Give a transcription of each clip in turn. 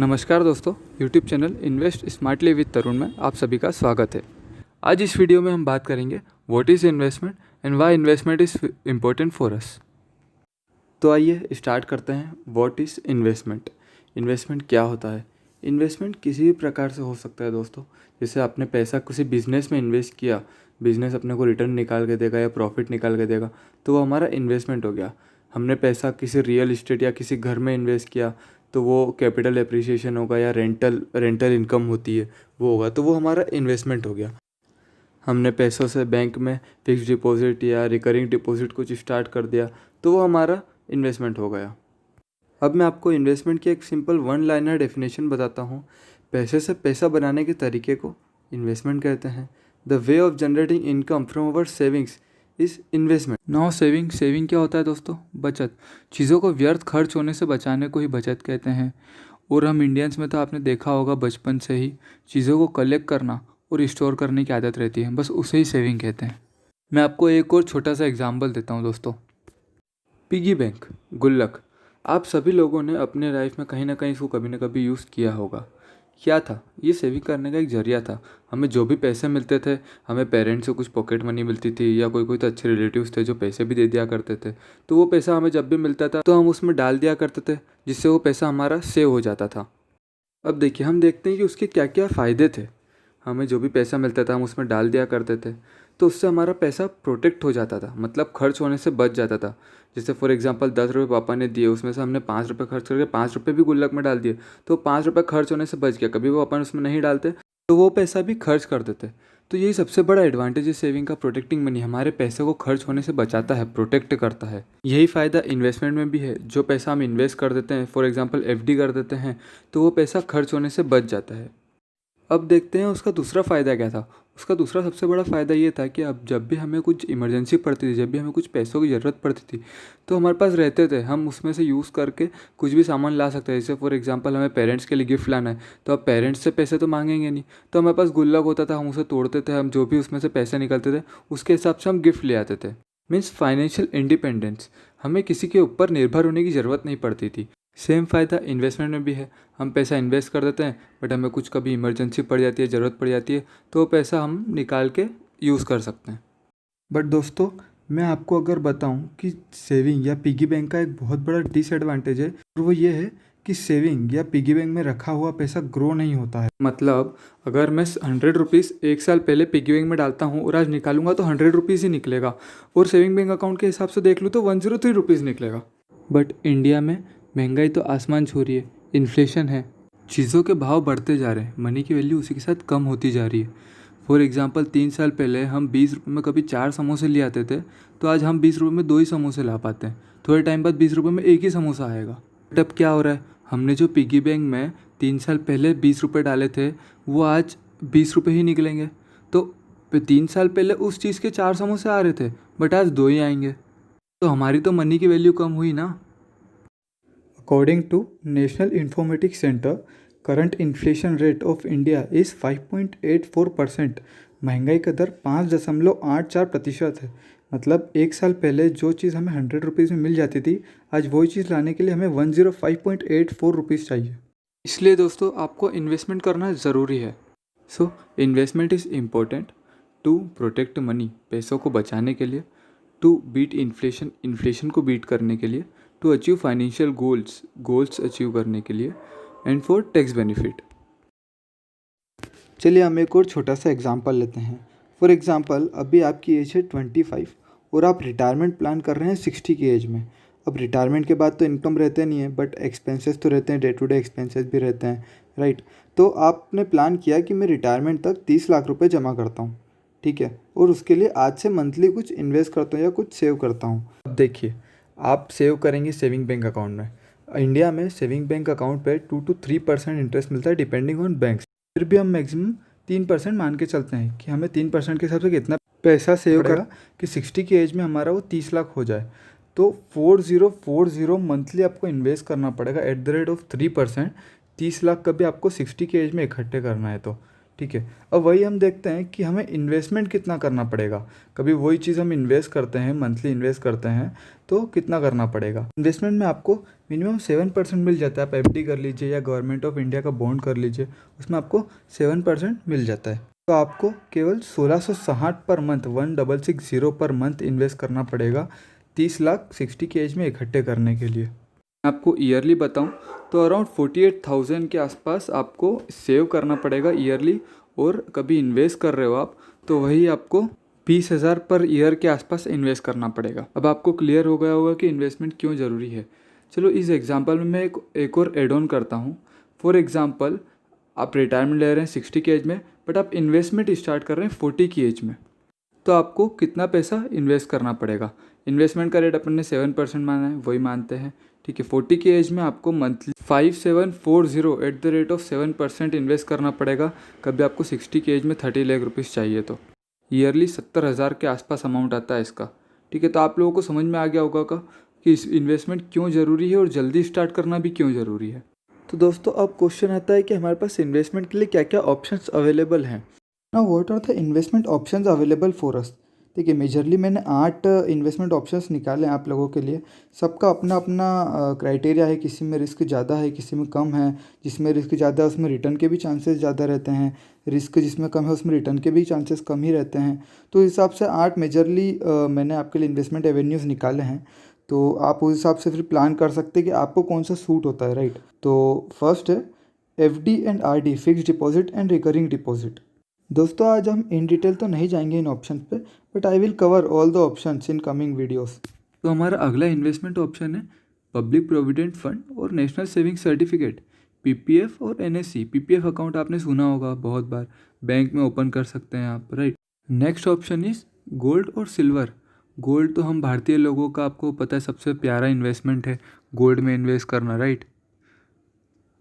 नमस्कार दोस्तों, YouTube channel invest smartly with Tarun में आप सभी का स्वागत है। आज इस वीडियो में हम बात करेंगे what is investment and why investment is important for us. तो आइए स्टार्ट करते हैं। What is investment? इन्वेस्टमेंट क्या होता है? इन्वेस्टमेंट किसी भी प्रकार से हो सकता है दोस्तों। जैसे आपने पैसा किसी बिजनेस में इन्वेस्ट किया, बिजनेस अपने को रिटर्न निकाल के देगा या प्रॉफिट निकाल के देगा, तो वो हमारा इन्वेस्टमेंट हो गया। हमने पैसा किसी रियल इस्टेट या किसी घर में इन्वेस्ट किया तो वो कैपिटल एप्रिसिएशन होगा या रेंटल इनकम होती है वो होगा, तो वो हमारा इन्वेस्टमेंट हो गया। हमने पैसों से बैंक में फिक्स डिपॉजिट या रिकरिंग डिपॉजिट कुछ स्टार्ट कर दिया तो वो हमारा इन्वेस्टमेंट हो गया। अब मैं आपको इन्वेस्टमेंट की एक सिंपल वन लाइनर डेफिनेशन बताता हूँ। पैसे से पैसा बनाने के तरीके को इन्वेस्टमेंट कहते हैं। The way of generating income from our savings is investment. Now saving क्या होता है दोस्तों? बचत। चीज़ों को व्यर्थ खर्च होने से बचाने को ही बचत कहते हैं। और हम इंडियंस में तो आपने देखा होगा बचपन से ही चीज़ों को कलेक्ट करना और स्टोर करने की आदत रहती है, बस उसे ही सेविंग कहते हैं। मैं आपको एक और छोटा सा एग्जाम्पल देता हूँ दोस्तों। पिगी बैंक, गुल्लक। आप सभी लोगों ने अपने लाइफ में कहीं ना कहीं इसको कभी ना कभी यूज़ किया होगा। क्या था ये? सेविंग करने का एक जरिया था। हमें जो भी पैसे मिलते थे, हमें पेरेंट्स से कुछ पॉकेट मनी मिलती थी या कोई तो अच्छे रिलेटिव्स थे जो पैसे भी दे दिया करते थे, तो वो पैसा हमें जब भी मिलता था तो हम उसमें डाल दिया करते थे, जिससे वो पैसा हमारा सेव हो जाता था। अब देखिए, हम देखते हैं कि उसके क्या क्या फ़ायदे थे। हमें जो भी पैसा मिलता था हम उसमें डाल दिया करते थे, तो उससे हमारा पैसा प्रोटेक्ट हो जाता था, मतलब खर्च होने से बच जाता था। जैसे फॉर एग्जांपल 10 रुपये पापा ने दिए, उसमें से हमने 5 रुपये खर्च करके 5 रुपये भी गुल्लक में डाल दिए, तो 5 रुपये खर्च होने से बच गया। कभी वो अपन उसमें नहीं डालते तो वो पैसा भी खर्च कर देते। तो यही सबसे बड़ा एडवांटेज है सेविंग का। प्रोटेक्टिंग मनी हमारे पैसे को खर्च होने से बचाता है, प्रोटेक्ट करता है। यही फ़ायदा इन्वेस्टमेंट में भी है। जो पैसा हम इन्वेस्ट कर देते हैं, फॉर एग्जांपल एफडी कर देते हैं, तो वो पैसा खर्च होने से बच जाता है। अब देखते हैं उसका दूसरा फ़ायदा क्या था। उसका दूसरा सबसे बड़ा फ़ायदा ये था कि अब जब भी हमें कुछ इमरजेंसी पड़ती थी, जब भी हमें कुछ पैसों की ज़रूरत पड़ती थी, तो हमारे पास रहते थे, हम उसमें से यूज़ करके कुछ भी सामान ला सकते हैं। जैसे फॉर एग्जांपल हमें पेरेंट्स के लिए गिफ्ट लाना है, तो अब पेरेंट्स से पैसे तो मांगेंगे नहीं, तो हमारे पास गुल्लक होता था, हम उसे तोड़ते थे, हम जो भी उसमें से पैसे निकलते थे उसके हिसाब से हम गिफ्ट ले आते थे। Means financial independence. हमें किसी के ऊपर निर्भर होने की ज़रूरत नहीं पड़ती थी। सेम फ़ायदा इन्वेस्टमेंट में भी है। हम पैसा इन्वेस्ट कर देते हैं, बट हमें कुछ कभी इमरजेंसी पड़ जाती है, ज़रूरत पड़ जाती है, तो वो पैसा हम निकाल के यूज़ कर सकते हैं। बट दोस्तों, मैं आपको अगर बताऊं कि सेविंग या पिगी बैंक का एक बहुत बड़ा डिसएडवांटेज है, और वो ये है कि सेविंग या पिगी बैंक में रखा हुआ पैसा ग्रो नहीं होता है। मतलब अगर मैं 100 रुपीज़ एक साल पहले पिगी बैंक में डालता हूँ और आज निकालूंगा तो 100 रुपीज़ ही निकलेगा, और सेविंग बैंक अकाउंट के हिसाब से देख लूँ तो 103 रुपीज़ निकलेगा। बट इंडिया में महंगाई तो आसमान छू रही है, इन्फ्लेशन है, चीज़ों के भाव बढ़ते जा रहे हैं, मनी की वैल्यू उसी के साथ कम होती जा रही है। फॉर एग्जांपल 3 साल पहले हम 20 रुपये में कभी 4 समोसे ले आते थे, तो आज हम 20 रुपये में 2 ही समोसे ला पाते हैं। थोड़े टाइम बाद 20 रुपये में एक ही समोसा आएगा। बट अब क्या हो रहा है, हमने जो पिगी बैंक में 3 साल पहले 20 रुपये डाले थे वो आज 20 रुपये ही निकलेंगे। तो 3 साल पहले उस चीज़ के 4 समोसे आ रहे थे, बट आज 2 ही आएंगे, तो हमारी तो मनी की वैल्यू कम हुई ना। According to National Informatics Center, current inflation rate of India is 5.84%। महंगाई का दर 5.84% है। मतलब एक साल पहले जो चीज़ हमें 100 रुपीज़ में मिल जाती थी, आज वही चीज़ लाने के लिए हमें 105.84 रुपीज़ चाहिए। इसलिए दोस्तों आपको इन्वेस्टमेंट करना ज़रूरी है। So investment is important to protect money, पैसों को बचाने के लिए, टू बीट इन्फ्लेशन को बीट करने के लिए, to achieve financial goals achieve करने के लिए, एंड फॉर टैक्स बेनिफिट। चलिए हम एक और छोटा सा एग्जांपल लेते हैं। फॉर एग्जांपल अभी आपकी एज है 25 और आप रिटायरमेंट प्लान कर रहे हैं 60 की एज में। अब रिटायरमेंट के बाद तो इनकम रहते नहीं है, बट एक्सपेंसेस तो रहते हैं, डे टू डे एक्सपेंसेस भी रहते हैं, राइट। तो आपने प्लान किया कि मैं रिटायरमेंट तक 30 लाख रुपये जमा करता हूँ, ठीक है, और उसके लिए आज से मंथली कुछ इन्वेस्ट करता हूँ या कुछ सेव करता हूँ। अब देखिए, आप सेव करेंगे सेविंग बैंक अकाउंट में। इंडिया में सेविंग बैंक अकाउंट पे 2 to 3% इंटरेस्ट मिलता है डिपेंडिंग ऑन बैंक। फिर भी हम मैक्सिमम 3% मान के चलते हैं कि हमें 3% के हिसाब से कितना पैसा सेव करा कि 60 की एज में हमारा वो 30 लाख हो जाए। तो 4040 मंथली आपको इन्वेस्ट करना पड़ेगा at the rate of 3%। 30 lakh कभी आपको 60 की एज में इकट्ठे करना है तो, ठीक है। अब वही हम देखते हैं कि हमें इन्वेस्टमेंट कितना करना पड़ेगा। कभी वही चीज़ हम इन्वेस्ट करते हैं, मंथली इन्वेस्ट करते हैं, तो कितना करना पड़ेगा। इन्वेस्टमेंट में आपको मिनिमम 7% मिल जाता है। आप एफडी कर लीजिए या गवर्नमेंट ऑफ इंडिया का बॉन्ड कर लीजिए, उसमें आपको 7% मिल जाता है। तो आपको केवल 1660 per month, 1660 per month invest करना पड़ेगा 30 लाख 60 की एज में इकट्ठे करने के लिए। आपको ईयरली बताऊं तो अराउंड 48,000 के आसपास आपको सेव करना पड़ेगा ईयरली। और कभी इन्वेस्ट कर रहे हो आप तो वही आपको 20,000 पर ईयर के आसपास इन्वेस्ट करना पड़ेगा। अब आपको क्लियर हो गया होगा कि इन्वेस्टमेंट क्यों ज़रूरी है। चलो इस एग्जांपल में मैं एक और एड ऑन करता हूँ। फॉर एग्जांपल आप रिटायरमेंट ले रहे हैं 60 की एज में, बट आप इन्वेस्टमेंट स्टार्ट कर रहे हैं 40 की एज में, तो आपको कितना पैसा इन्वेस्ट करना पड़ेगा। इन्वेस्टमेंट का रेट अपन ने 7% माना है, वही मानते हैं, ठीक है। 40 की एज में आपको monthly 5740 at the rate of 7% invest करना पड़ेगा। कभी आपको 60 की एज में 30 लाख रुपीज़ चाहिए तो ईयरली 70,000 के आसपास अमाउंट आता है इसका, ठीक है। तो आप लोगों को समझ में आ गया होगा कि इस इन्वेस्टमेंट क्यों ज़रूरी है और जल्दी स्टार्ट करना भी क्यों ज़रूरी है। तो दोस्तों अब क्वेश्चन आता है कि हमारे पास इन्वेस्टमेंट के लिए क्या क्या ऑप्शंस अवेलेबल हैं। Now what are the investment options available for us. देखिए मेजरली मैंने 8 इन्वेस्टमेंट ऑप्शंस निकाले हैं आप लोगों के लिए। सबका अपना अपना क्राइटेरिया है, किसी में रिस्क ज़्यादा है, किसी में कम है। जिसमें रिस्क ज़्यादा है उसमें रिटर्न के भी चांसेस ज़्यादा रहते हैं, रिस्क जिसमें कम है उसमें रिटर्न के भी चांसेस कम ही रहते हैं। तो इस हिसाब से 8 मेजरली मैंने आपके लिए इन्वेस्टमेंट एवेन्यूज़ निकाले हैं। तो आप उस हिसाब से फिर प्लान कर सकते हैं कि आपको कौन सा सूट होता है, राइट। तो फर्स्ट है FD and RD, fix deposit and recurring deposit. दोस्तों आज हम इन डिटेल तो नहीं जाएंगे इन ऑप्शन पे, but I will cover all the options in coming videos. तो हमारा अगला इन्वेस्टमेंट ऑप्शन है पब्लिक प्रोविडेंट फंड और नेशनल सेविंग सर्टिफिकेट, PPF और NSC। PPF अकाउंट आपने सुना होगा बहुत बार, बैंक में ओपन कर सकते हैं आप, right. Next option is gold और सिल्वर। गोल्ड तो हम भारतीय लोगों का आपको पता है सबसे प्यारा इन्वेस्टमेंट है, गोल्ड में इन्वेस्ट करना, राइट।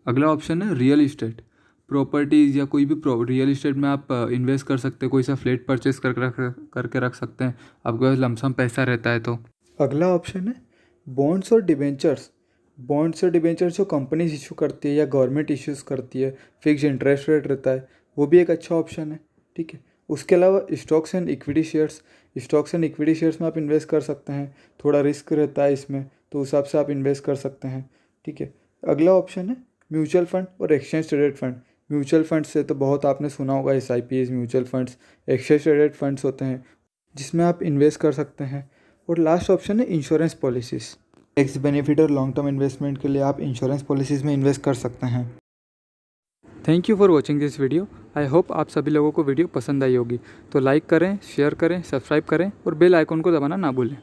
अगला ऑप्शन है रियल इस्टेट, प्रॉपर्टीज़ या कोई भी रियल इस्टेट में आप इन्वेस्ट कर सकते हैं। कोई सा फ्लैट परचेस करके रख सकते हैं, आपके पास लमसम पैसा रहता है तो। अगला ऑप्शन है बॉन्ड्स और डिबेंचर्स। बॉन्ड्स और डिबेंचर्स जो कंपनीज इशू करती है या गवर्नमेंट इश्यूज़ करती है, फिक्स इंटरेस्ट रेट रहता है, वो भी एक अच्छा ऑप्शन है, ठीक है। उसके अलावा stocks and equity shares. Stocks and equity shares में आप इन्वेस्ट कर सकते हैं, थोड़ा रिस्क रहता है इसमें, तो उस हिसाब से आप इन्वेस्ट कर सकते हैं, ठीक है। अगला ऑप्शन है म्यूचुअल फंड और exchange traded fund. Mutual fund से तो बहुत आपने सुना होगा, SIPs mutual funds, exchange traded funds होते हैं जिसमें आप इन्वेस्ट कर सकते हैं। और लास्ट ऑप्शन है इंश्योरेंस पॉलिसीज़। टैक्स बेनिफिट और लॉन्ग टर्म इन्वेस्टमेंट के लिए आप इंश्योरेंस पॉलिसीज़ में इन्वेस्ट कर सकते हैं। Thank you for watching this video. I hope आप सभी लोगों को वीडियो पसंद आई होगी। तो लाइक करें, शेयर करें, सब्सक्राइब करें और बेल आइकॉन को दबाना ना भूलें।